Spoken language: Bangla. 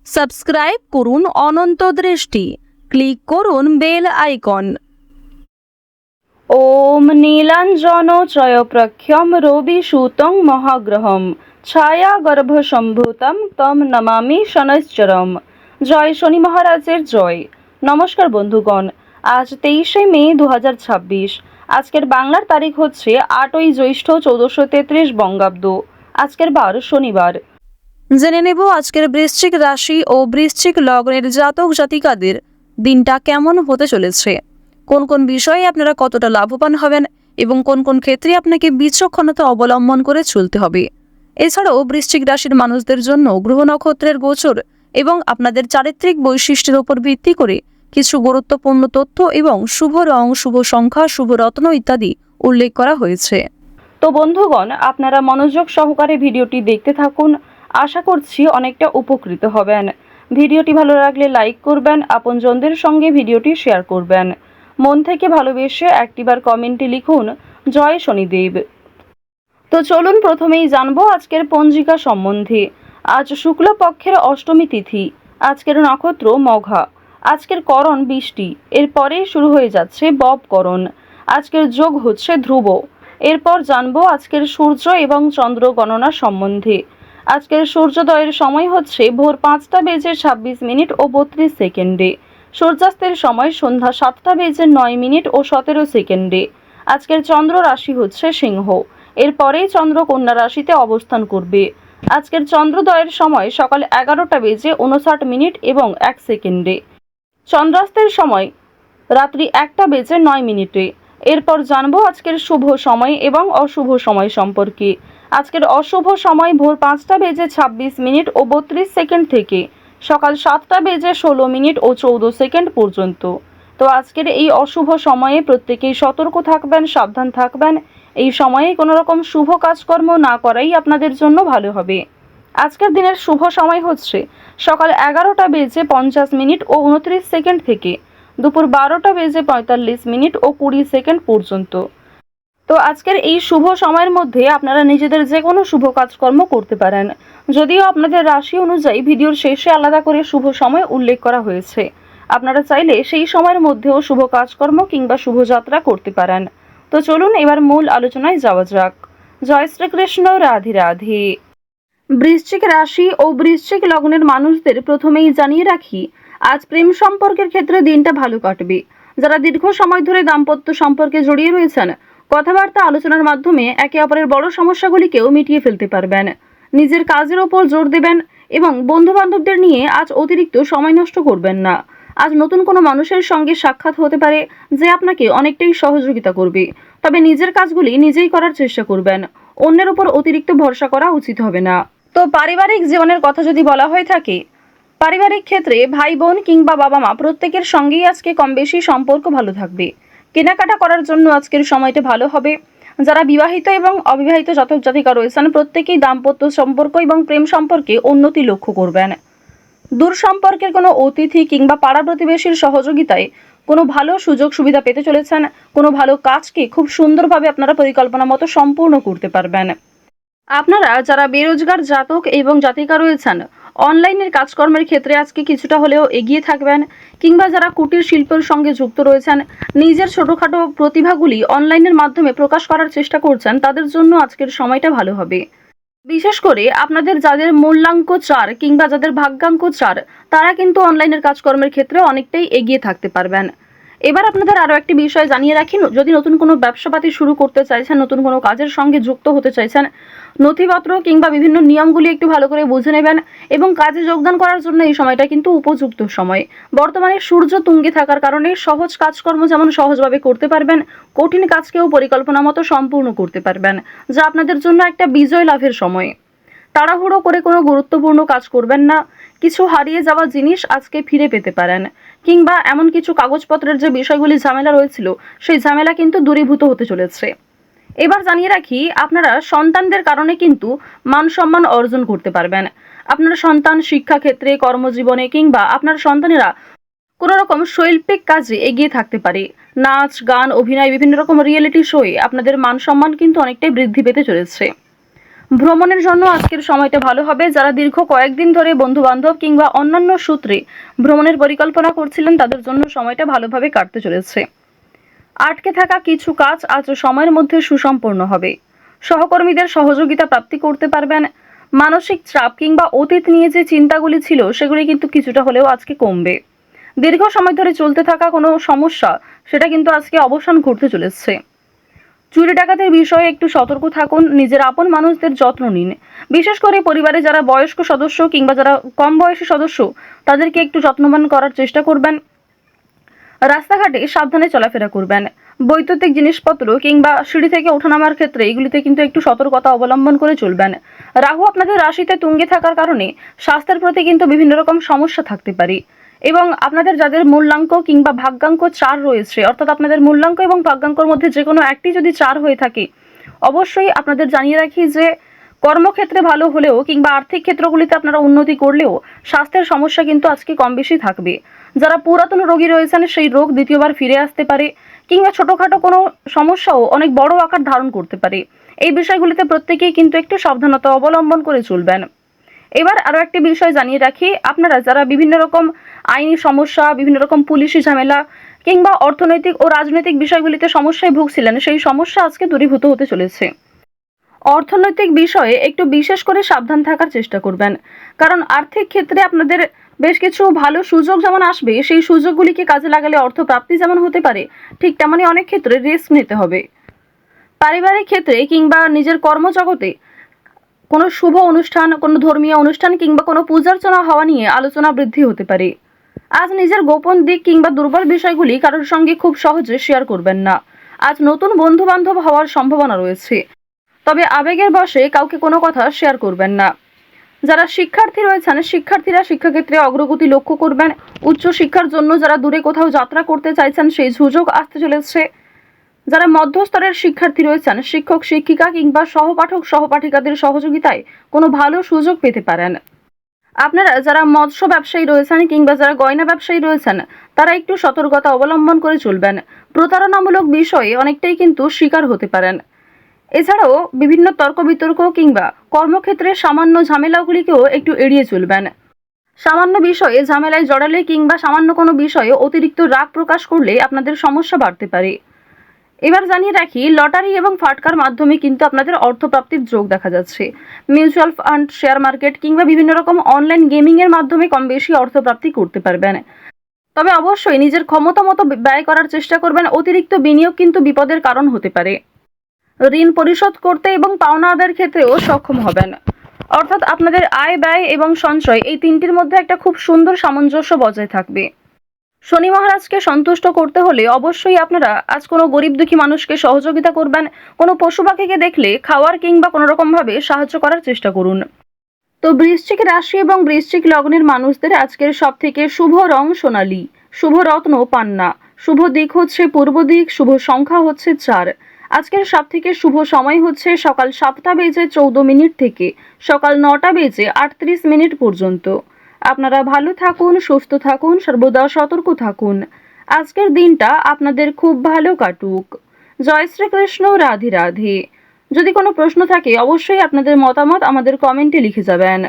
সাবস্ক্রাইব করুন অনন্ত দৃষ্টি, ক্লিক করুন বেল আইকন। ওম নীলাঞ্জন ত্রয়প্রখ্যম রবিসূতং মহাগ্রহম ছায়া গর্ভসম্ভূতম তম নমামি শনৈশ্চরম। জয় শনি মহারাজের জয়। নমস্কার বন্ধুগণ, আজ 23শে মে 2026। আজকের বাংলার তারিখ হচ্ছে 8ই জ্যৈষ্ঠ 1433 বঙ্গাব্দ। আজকের বার শনিবার। জেনে নেব আজকের বৃশ্চিক রাশি ও বৃশ্চিক লগ্নের জাতক জাতিকাদের দিনটা কেমন হতে চলেছে, কোন কোন বিষয়ে আপনারা কতটা লাভবান হবেন এবং কোন কোন ক্ষেত্রে আপনাকে বিচক্ষণতা অবলম্বন করে চলতে হবে। এছাড়াও বৃশ্চিক রাশির মানুষদের জন্য গ্রহ নক্ষত্রের গোচর এবং আপনাদের চারিত্রিক বৈশিষ্ট্যের উপর ভিত্তি করে কিছু গুরুত্বপূর্ণ তথ্য এবং শুভ রং, শুভ সংখ্যা, শুভ রত্ন ইত্যাদি উল্লেখ করা হয়েছে। তো বন্ধুগণ, আপনারা মনোযোগ সহকারে ভিডিওটি দেখতে থাকুন। আশা করছি অনেকটা উপকৃত হবেন। ভিডিওটি ভালো লাগলে লাইক করবেন, আপনজনদের সঙ্গে ভিডিওটি শেয়ার করবেন। মন থেকে ভালোবেসে একটিবার কমেন্টে লিখুন জয় শনিদেব। তো চলুন প্রথমেই জানবো আজকের পঞ্জিকা সম্বন্ধে। আজ শুক্লপক্ষের অষ্টমী তিথি। আজকের নক্ষত্র মঘা। আজকের করণ বৃষ্টি। এরপরেই শুরু হয়ে যাচ্ছে ববকরণ। আজকের যোগ হচ্ছে ধ্রুব। এরপর জানবো আজকের সূর্য এবং চন্দ্র গণনা সম্বন্ধে। আজকের সূর্যোদয়ের সময় হচ্ছে ভোর 5টা বেজে 26 মিনিট ও 32 সেকেন্ডে। সূর্যাস্তের সময় সন্ধ্যা 7টা বেজে 9 মিনিট ও 17 সেকেন্ডে। আজকের চন্দ্র রাশি হচ্ছে সিংহ। এরপরেই চন্দ্র কন্যা রাশিতে অবস্থান করবে। আজকের চন্দ্রোদয়ের সময় সকাল 11টা বেজে 59 মিনিট এবং 1 সেকেন্ডে। চন্দ্রাস্তের সময় রাত্রি 1টা বেজে 9 মিনিটে। এরপর জানবো আজকের শুভ সময় এবং অশুভ সময় সম্পর্কে। আজকের অশুভ সময় ভোর 5টা বেজে 26 মিনিট ও 32 সেকেন্ড থেকে সকাল 7টা বেজে 16 মিনিট ও 14 সেকেন্ড পর্যন্ত। তো আজকের এই অশুভ সময়ে প্রত্যেকেই সতর্ক থাকবেন, সাবধান থাকবেন। এই সময়ে কোনো রকম শুভ কাজকর্ম না করাই আপনাদের জন্য ভালো হবে। আজকের দিনের শুভ সময় হচ্ছে সকাল 11টা বেজে 50 মিনিট ও 29 সেকেন্ড থেকে দুপুর 12টা বেজে 45 মিনিট ও 20 সেকেন্ড পর্যন্ত। তো আজকের এই শুভ সময়ের মধ্যে আপনারা নিজেদের যে কোনো শুভ কাজকর্ম করতে পারেন। যদিও আপনাদের রাশি অনুযায়ী ভিডিওর শেষে আলাদা করে শুভ সময় উল্লেখ করা হয়েছে। আপনারা চাইলে সেই সময়ের মধ্যেও শুভ কাজকর্ম কিংবা শুভযাত্রা করতে পারেন। তো চলুন এবার মূল আলোচনায় যাওয়া যাক। জয় শ্রীকৃষ্ণ, রাধে রাধে। বৃশ্চিক রাশি ও বৃশ্চিক লগ্নের মানুষদের প্রথমেই জানিয়ে রাখি, আজ প্রেম সম্পর্কের ক্ষেত্রে দিনটা ভালো কাটবে। যারা দীর্ঘ সময় ধরে দাম্পত্য সম্পর্কে জড়িয়ে রয়েছেন, কথাবার্তা আলোচনার মাধ্যমে একে অপরের বড় সমস্যাগুলিকেও মিটিয়ে ফেলতে পারবেন। নিজের কাজের ওপর জোর দেবেন এবং বন্ধু বান্ধবদের নিয়ে আজ অতিরিক্ত সময় নষ্ট করবেন না। আজ নতুন কোনো মানুষের সঙ্গে সাক্ষাৎ হতে পারে যে আপনাকে অনেকটাই সহযোগিতা করবে। তবে নিজের কাজগুলি নিজেই করার চেষ্টা করবেন। অন্যের উপর অতিরিক্ত ভরসা করা উচিত হবে না। তো পারিবারিক জীবনের কথা যদি বলা হয়ে থাকে, পারিবারিক ক্ষেত্রে ভাই বোন কিংবা বাবা মা প্রত্যেকের সঙ্গেই আজকে কম বেশি সম্পর্ক ভালো থাকবে। কেনাকাটা করার জন্য আজকের সময়টা ভালো হবে। যারা বিবাহিত এবং অবিবাহিত জাতক জাতিকা রয়েছেন প্রত্যেকেই দাম্পত্য সম্পর্ক এবং প্রেম সম্পর্কে উন্নতি লক্ষ্য করবেন। দূর সম্পর্কের কোনো অতিথি কিংবা পাড়া প্রতিবেশীর সহযোগিতায় কোনো ভালো সুযোগ সুবিধা পেতে চলেছেন। কোনো ভালো কাজকে খুব সুন্দরভাবে আপনারা পরিকল্পনা মতো সম্পূর্ণ করতে পারবেন। আপনারা যারা বেরোজগার জাতক এবং জাতিকা রয়েছেন, অনলাইনের কাজকর্মের ক্ষেত্রে আজকে কিছুটা হলেও এগিয়ে থাকবেন। কিংবা যারা কুটির শিল্পের সঙ্গে যুক্ত রয়েছেন, নিজের ছোটোখাটো প্রতিভাগুলি অনলাইনের মাধ্যমে প্রকাশ করার চেষ্টা করছেন, তাদের জন্য আজকের সময়টা ভালো হবে। বিশেষ করে আপনাদের যাদের মূল্যাঙ্ক 4 কিংবা যাদের ভাগ্যাঙ্ক 4, তারা কিন্তু অনলাইনের কাজকর্মের ক্ষেত্রে অনেকটাই এগিয়ে থাকতে পারবেন। এবার আপনাদের আরও একটি বিষয় জানিয়ে রাখি, যদি নতুন কোনো ব্যবসাপাতি শুরু করতে চাইছেন, নতুন কোনো কাজের সঙ্গে যুক্ত হতে চাইছেন, নথিপত্র কিংবা বিভিন্ন নিয়মগুলি একটু ভালো করে বুঝে নেবেন এবং কাজে যোগদান করার জন্য এই সময়টা কিন্তু উপযুক্ত সময়। বর্তমানে সূর্য তুঙ্গে থাকার কারণে সহজ কাজকর্ম যেমন সহজভাবে করতে পারবেন, কঠিন কাজকেও পরিকল্পনা মতো সম্পূর্ণ করতে পারবেন, যা আপনাদের জন্য একটা বিজয় লাভের সময়। তাড়াহুড়ো করে কোনো গুরুত্বপূর্ণ কাজ করবেন না। কিছু হারিয়ে যাওয়া জিনিস আজকে ফিরে পেতে পারেন, কিংবা এমন কিছু কাগজপত্রের যে বিষয়গুলি ঝামেলা রয়েছিল, সেই ঝামেলা কিন্তু দূরীভূত হতে চলেছে। এবার জানিয়ে রাখি, আপনারা সন্তানদের কারণে কিন্তু মান সম্মান অর্জন করতে পারবেন। আপনার সন্তান শিক্ষাক্ষেত্রে, কর্মজীবনে কিংবা আপনার সন্তানেরা কোনো রকম শৈল্পিক কাজে এগিয়ে থাকতে পারে। নাচ, গান, অভিনয়, বিভিন্ন রকম রিয়েলিটি শোয়ে আপনাদের মান সম্মান কিন্তু অনেকটাই বৃদ্ধি পেতে চলেছে। ভ্রমণের জন্য আজকের সময়টা ভালো হবে। যারা দীর্ঘ কয়েকদিন ধরে বন্ধু বান্ধব কিংবা অন্যান্য সূত্রে ভ্রমণের পরিকল্পনা করছিলেন তাদের জন্য সময়টা ভালোভাবে কাটতে চলেছে। আটকে থাকা কিছু কাজ আজ সময়ের মধ্যে সুসম্পন্ন হবে। সহকর্মীদের সহযোগিতা প্রাপ্তি করতে পারবেন। মানসিক চাপ কিংবা অতীত নিয়ে যে চিন্তাগুলি ছিল সেগুলি কিন্তু কিছুটা হলেও আজকে কমবে। দীর্ঘ সময় ধরে চলতে থাকা কোনো সমস্যা সেটা কিন্তু আজকে অবসান ঘটতে চলেছে। চুরি ডাকাতের বিষয়ে একটু সতর্ক থাকুন। নিজের আপন মানুষদের যত্ন নিন। বিশেষ করে পরিবারে যারা বয়স্ক সদস্য কিংবা যারা কম বয়সী সদস্য তাদেরকে একটু যত্নবান করার চেষ্টা করবেন। রাস্তাঘাটে সাবধানে চলাফেরা করবেন। বৈদ্যুতিক জিনিসপত্র কিংবা সিঁড়ি থেকে ওঠানামার ক্ষেত্রে এগুলিতে কিন্তু একটু সতর্কতা অবলম্বন করে চলবেন। রাহু আপনাদের রাশিতে তুঙ্গে থাকার কারণে স্বাস্থ্যের প্রতি কিন্তু বিভিন্ন রকম সমস্যা থাকতে পারে এবং আপনাদের যাদের মূল্যাঙ্ক কিংবা ভাগ্যাঙ্ক 4 রয়েছে, অর্থাৎ আপনাদের মূল্যাঙ্ক এবং ভাগ্যাঙ্কর মধ্যে যে কোনো একটি যদি 4 হয়ে থাকে, অবশ্যই আপনাদের জানিয়ে রাখি যে কর্মক্ষেত্রে ভালো হলেও কিংবা আর্থিক ক্ষেত্রগুলিতে আপনারা উন্নতি করলেও স্বাস্থ্যের সমস্যা কিন্তু আজকে কম বেশি থাকবে। যারা পুরাতন রোগী রয়েছেন সেই রোগ দ্বিতীয়বার ফিরে আসতে পারে কিংবা ছোটোখাটো কোনো সমস্যাও অনেক বড় আকার ধারণ করতে পারে। এই বিষয়গুলিতে প্রত্যেকেই কিন্তু একটু সাবধানতা অবলম্বন করে চলবেন। এবার আরও একটি বিষয় জানিয়ে রাখি, আপনারা যারা বিভিন্ন রকম আইনি সমস্যা, বিভিন্ন রকম পুলিশি ঝামেলা কিংবা অর্থনৈতিক ও রাজনৈতিক বিষয়গুলিতে সমস্যায় ভুগছিলেন সেই সমস্যা আজকে দূরীভূত হতে চলেছে। অর্থনৈতিক বিষয়ে একটু বিশেষ করে সাবধান থাকার চেষ্টা করবেন, কারণ আর্থিক ক্ষেত্রে আপনাদের বেশ কিছু ভালো সুযোগ যেমন আসবে, সেই সুযোগগুলিকে কাজে লাগালে অর্থ প্রাপ্তি যেমন হতে পারে, ঠিক তেমনই অনেক ক্ষেত্রে রিস্ক নিতে হবে। পারিবারিক ক্ষেত্রে কিংবা নিজের কর্মজগতে কোনো শুভ অনুষ্ঠান, কোনো ধর্মীয় অনুষ্ঠান কিংবা কোনো পূজার্চনা হওয়া নিয়ে আলোচনা বৃদ্ধি হতে পারে। আজ নিজের গোপন দিক কিংবা দুর্বল বিষয়গুলি কারোর সঙ্গে খুব সহজে শেয়ার করবেন না। আজ নতুন বন্ধু বান্ধব হওয়ার সম্ভাবনা রয়েছে, তবে আবেগের বশে কাউকে কোনো কথা শেয়ার করবেন না। যারা শিক্ষার্থী রয়েছেন শিক্ষার্থীরা শিক্ষাক্ষেত্রে অগ্রগতি লক্ষ্য করবেন। উচ্চ শিক্ষার জন্য যারা দূরে কোথাও যাত্রা করতে চাইছেন সেই সুযোগ আসতে চলেছে। যারা মধ্যস্তরের শিক্ষার্থী রয়েছেন শিক্ষক শিক্ষিকা কিংবা সহপাঠক সহপাঠিকাদের সহযোগিতায় কোনো ভালো সুযোগ পেতে পারেন। আপনারা যারা মৎস্য ব্যবসায়ী রয়েছেন কিংবা যারা গয়না ব্যবসায়ী রয়েছেন তারা একটু সতর্কতা অবলম্বন করে চলবেন। প্রতারণামূলক বিষয়ে অনেকটাই কিন্তু শিকার হতে পারেন। এছাড়াও বিভিন্ন তর্ক বিতর্ক কিংবা কর্মক্ষেত্রে সামান্য ঝামেলাগুলিকেও একটু এড়িয়ে চলবেন। সামান্য বিষয়ে ঝামেলায় জড়ালে কিংবা সামান্য কোনো বিষয়ে অতিরিক্ত রাগ প্রকাশ করলে আপনাদের সমস্যা বাড়তে পারে। এবার জানিয়ে রাখি, লটারি এবং ফাটকার মাধ্যমে কিন্তু আপনাদের অর্থপ্রাপ্তির যোগ দেখা যাচ্ছে। মিউচুয়াল ফান্ড, শেয়ার মার্কেট কিংবা বিভিন্ন রকম অনলাইন গেমিংয়ের মাধ্যমে কম বেশি অর্থপ্রাপ্তি করতে পারবেন। তবে অবশ্যই নিজের ক্ষমতা মতো ব্যয় করার চেষ্টা করবেন। অতিরিক্ত বিনিয়োগ কিন্তু বিপদের কারণ হতে পারে। ঋণ পরিশোধ করতে এবং পাওনা আদায়ের ক্ষেত্রেও সক্ষম হবেন। অর্থাৎ আপনাদের আয়, ব্যয় এবং সঞ্চয় এই তিনটির মধ্যে একটা খুব সুন্দর সামঞ্জস্য বজায় থাকবে। শনি মহারাজকে সন্তুষ্ট করতে হলে অবশ্যই আপনারা আজ কোনো গরিব দুঃখী মানুষকে সহযোগিতা করবেন। কোনো পশু পাখিকে দেখলে খাওয়ার কিংবা কোনো রকমভাবে সাহায্য করার চেষ্টা করুন। তো বৃশ্চিক রাশি এবং বৃশ্চিক লগ্নের মানুষদের আজকের সব থেকে শুভ রং সোনালী, শুভ রত্ন পান্না, শুভ দিক হচ্ছে পূর্ব দিক, শুভ সংখ্যা হচ্ছে 4। আজকের সব থেকে শুভ সময় হচ্ছে সকাল 7:14 থেকে সকাল 9:38 পর্যন্ত। আপনারা ভালো থাকুন, সুস্থ থাকুন, সর্বদা সতর্ক থাকুন। আজকের দিনটা আপনাদের খুব ভালো কাটুক। জয় শ্রীকৃষ্ণ, রাধে রাধে। যদি কোনো প্রশ্ন থাকে অবশ্যই আপনাদের মতামত আমাদের কমেন্টে লিখে যাবেন।